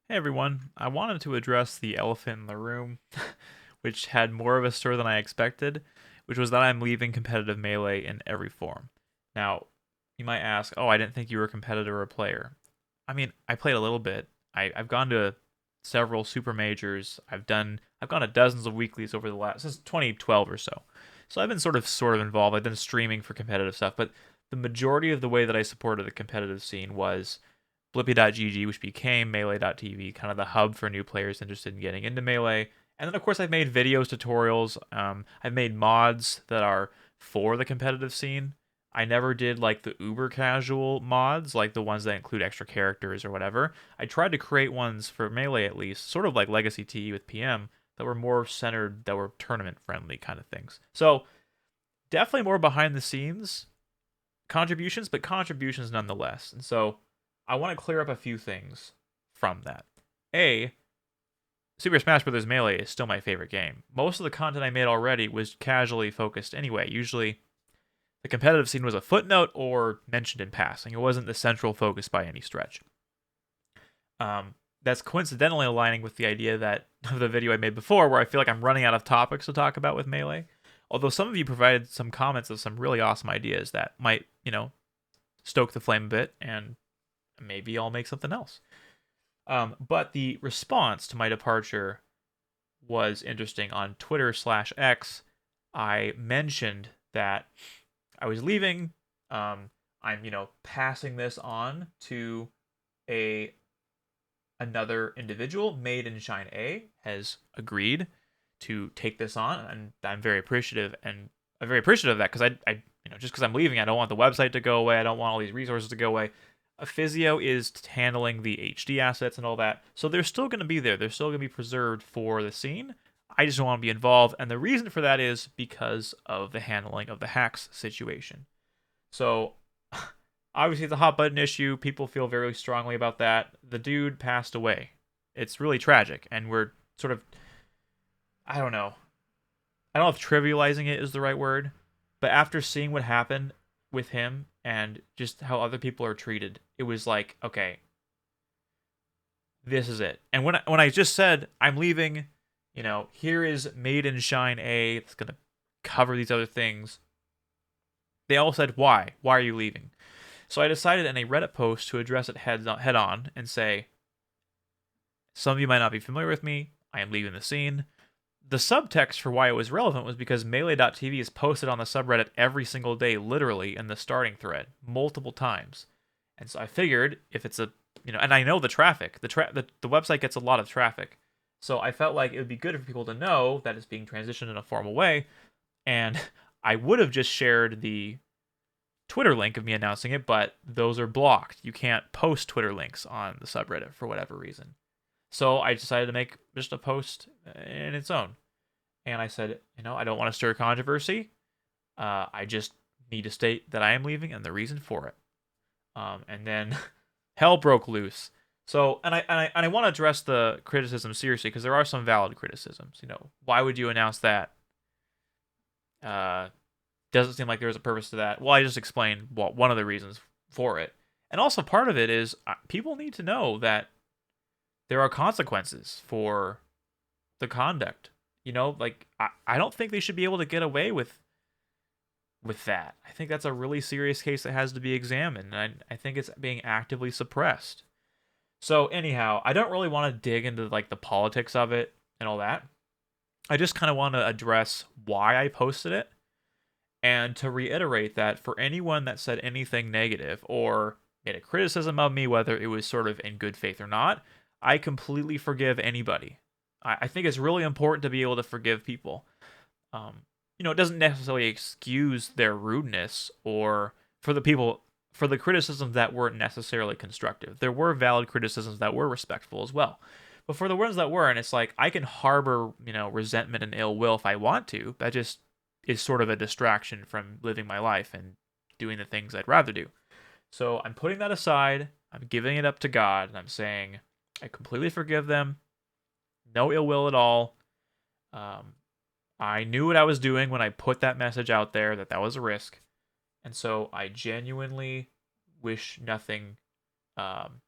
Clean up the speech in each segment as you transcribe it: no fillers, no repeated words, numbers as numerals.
Hey everyone, I wanted to address the elephant in the room, which had more of a story than I expected, which was that I'm leaving competitive Melee in every form. Now, you might ask, oh, I didn't think you were a competitor or a player. I mean, I played a little bit. I've gone to several super majors. I've gone to dozens of weeklies over the last since 2012 or so. So I've been sort of involved. I've been streaming for competitive stuff, but the majority of the way that I supported the competitive scene was Blippi.gg, which became Melee.tv, kind of the hub for new players interested in getting into Melee. And then, of course, I've made videos, tutorials. I've made mods that are for the competitive scene. I never did like the uber casual mods, like the ones that include extra characters or whatever. I tried to create ones for Melee at least, sort of like Legacy TE with PM, that were more centered, that were tournament friendly kind of things. So, definitely more behind the scenes contributions, but contributions nonetheless. And so I want to clear up a few things from that. A, Super Smash Bros. Melee is still my favorite game. Most of the content I made already was casually focused anyway. Usually, the competitive scene was a footnote or mentioned in passing. It wasn't the central focus by any stretch. That's coincidentally aligning with the idea that of the video I made before, where I feel like I'm running out of topics to talk about with Melee. Although some of you provided some comments of some really awesome ideas that might, stoke the flame a bit, and maybe I'll make something else. But the response to my departure was interesting. On Twitter/X, I mentioned that I was leaving. I'm, passing this on to a another individual. Made in Shine A has agreed to take this on, and I'm very appreciative. And I'm very appreciative of that because just because I'm leaving, I don't want the website to go away. I don't want all these resources to go away. A physio is handling the HD assets and all that, so they're still going to be there. They're still going to be preserved for the scene. I just don't want to be involved, and the reason for that is because of the handling of the hacks situation. So obviously it's a hot button issue. People feel very strongly about that. The dude passed away. It's really tragic, and we're sort of I don't know. I don't know if trivializing it is the right word, but after seeing what happened with him and just how other people are treated, it was like, okay, this is it. And when I just said I'm leaving, here is Made in Shine A. It's gonna cover these other things. They all said, why? Why are you leaving? So I decided in a Reddit post to address it head on and say, some of you might not be familiar with me. I am leaving the scene. The subtext for why it was relevant was because Melee.tv is posted on the subreddit every single day, literally in the starting thread, multiple times. And so I figured if it's and I know the traffic, the website gets a lot of traffic. So I felt like it would be good for people to know that it's being transitioned in a formal way. And I would have just shared the Twitter link of me announcing it, but those are blocked. You can't post Twitter links on the subreddit for whatever reason. So I decided to make just a post in its own. And I said, I don't want to stir controversy. I just need to state that I am leaving and the reason for it. And then hell broke loose. So, and I want to address the criticism seriously because there are some valid criticisms. Why would you announce that? Uh, doesn't seem like there's a purpose to that. Well, I just explained one of the reasons for it, and also part of it is people need to know that there are consequences for the conduct. Like I don't think they should be able to get away with that. I think that's a really serious case that has to be examined. And I think it's being actively suppressed. So anyhow, I don't really want to dig into like the politics of it and all that. I just kind of want to address why I posted it and to reiterate that for anyone that said anything negative or made a criticism of me, whether it was sort of in good faith or not, I completely forgive anybody. I think it's really important to be able to forgive people. It doesn't necessarily excuse their rudeness or for the criticisms that weren't necessarily constructive. There were valid criticisms that were respectful as well. But for the ones that weren't, it's like I can harbor, resentment and ill will if I want to. That just is sort of a distraction from living my life and doing the things I'd rather do. So I'm putting that aside. I'm giving it up to God, and I'm saying I completely forgive them. No ill will at all. Um, I knew what I was doing when I put that message out there that was a risk, and so I genuinely wish nothing um,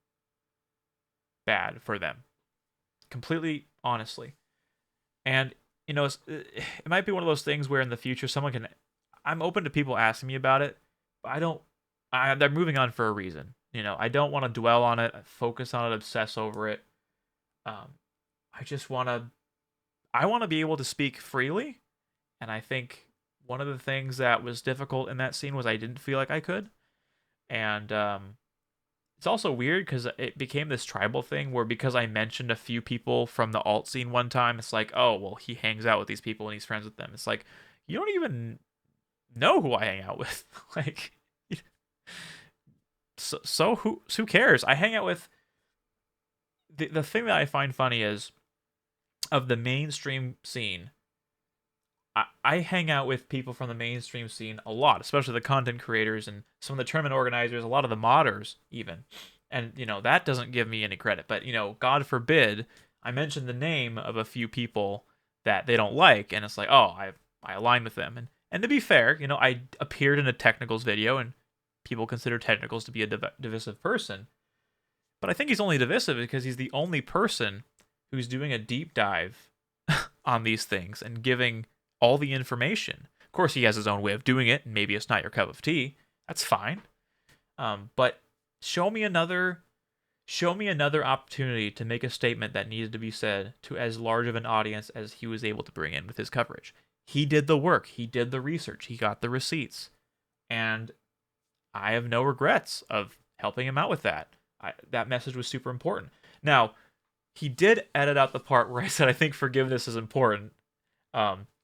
bad for them. completely honestly. And it might be one of those things where in the future someone can. I'm open to people asking me about it, but I don't. They're moving on for a reason. I don't want to dwell on it, focus on it, obsess over it. Um, I just want to. I want to be able to speak freely, and I think one of the things that was difficult in that scene was I didn't feel like I could, and it's also weird because it became this tribal thing where because I mentioned a few people from the alt scene one time, it's like, oh, well, he hangs out with these people and he's friends with them. It's like, you don't even know who I hang out with. Like, so who cares? I hang out with the thing that I find funny is of the mainstream scene. I hang out with people from the mainstream scene a lot, especially the content creators and some of the tournament organizers, a lot of the modders even. And, that doesn't give me any credit. But, God forbid, I mention the name of a few people that they don't like, and it's like, oh, I align with them. And to be fair, I appeared in a technicals video, and people consider technicals to be a divisive person. But I think he's only divisive because he's the only person who's doing a deep dive on these things and giving all the information. Of course, he has his own way of doing it, and maybe it's not your cup of tea. That's fine. But show me another opportunity to make a statement that needed to be said to as large of an audience as he was able to bring in with his coverage. He did the work. He did the research. He got the receipts. And I have no regrets of helping him out with that. That message was super important. Now, he did edit out the part where I said I think forgiveness is important.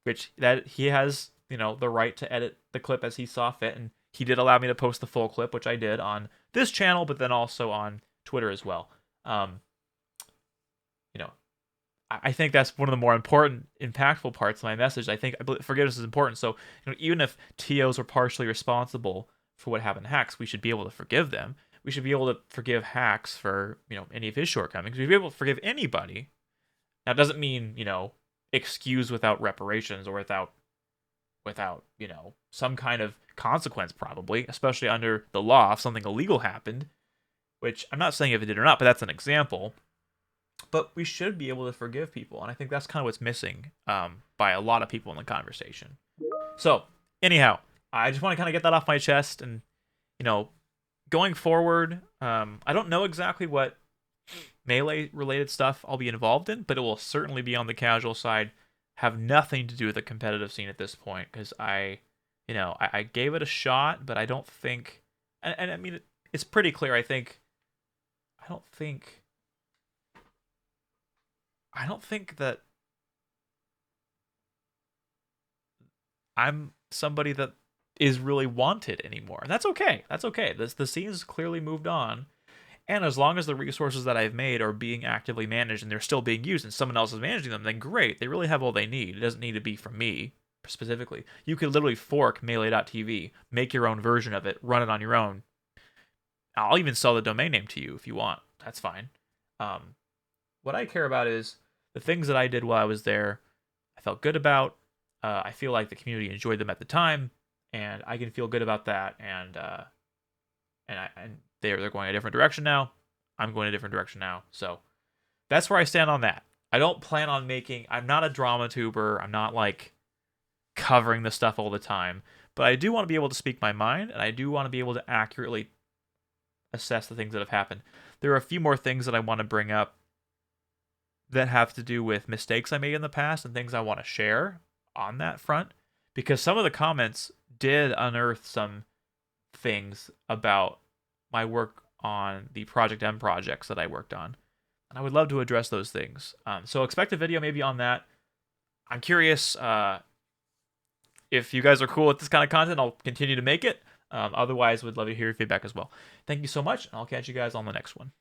Which that he has, the right to edit the clip as he saw fit, and he did allow me to post the full clip, which I did on this channel, but then also on Twitter as well. I think that's one of the more important, impactful parts of my message. I believe forgiveness is important. So, even if TOs are partially responsible for what happened to Hacks, we should be able to forgive them. We should be able to forgive Hacks for, any of his shortcomings. We should be able to forgive anybody. Now, it doesn't mean, excuse without reparations or without some kind of consequence, probably, especially under the law if something illegal happened, which I'm not saying if it did or not, but that's an example. But we should be able to forgive people, and I think that's kind of what's missing by a lot of people in the conversation. So anyhow, I just want to kind of get that off my chest, and going forward, I don't know exactly what Melee related stuff I'll be involved in, but it will certainly be on the casual side, have nothing to do with the competitive scene at this point, because I gave it a shot, but I don't think, and I mean, it's pretty clear, I don't think that I'm somebody that is really wanted anymore. And that's okay. That's okay. The scene's clearly moved on. And as long as the resources that I've made are being actively managed and they're still being used and someone else is managing them, then great. They really have all they need. It doesn't need to be from me specifically. You could literally fork Melee.tv, make your own version of it, run it on your own. I'll even sell the domain name to you if you want. That's fine. What I care about is the things that I did while I was there, I felt good about. I feel like the community enjoyed them at the time, and I can feel good about that. And they're going a different direction now. I'm going a different direction now. So that's where I stand on that. I don't plan on I'm not a drama tuber. I'm not like covering the stuff all the time. But I do want to be able to speak my mind, and I do want to be able to accurately assess the things that have happened. There are a few more things that I want to bring up that have to do with mistakes I made in the past and things I want to share on that front, because some of the comments did unearth some things about my work on the Project M projects that I worked on, and I would love to address those things. So expect a video maybe on that. I'm curious if you guys are cool with this kind of content. I'll continue to make it. Otherwise, would love to hear your feedback as well. Thank you so much, and I'll catch you guys on the next one.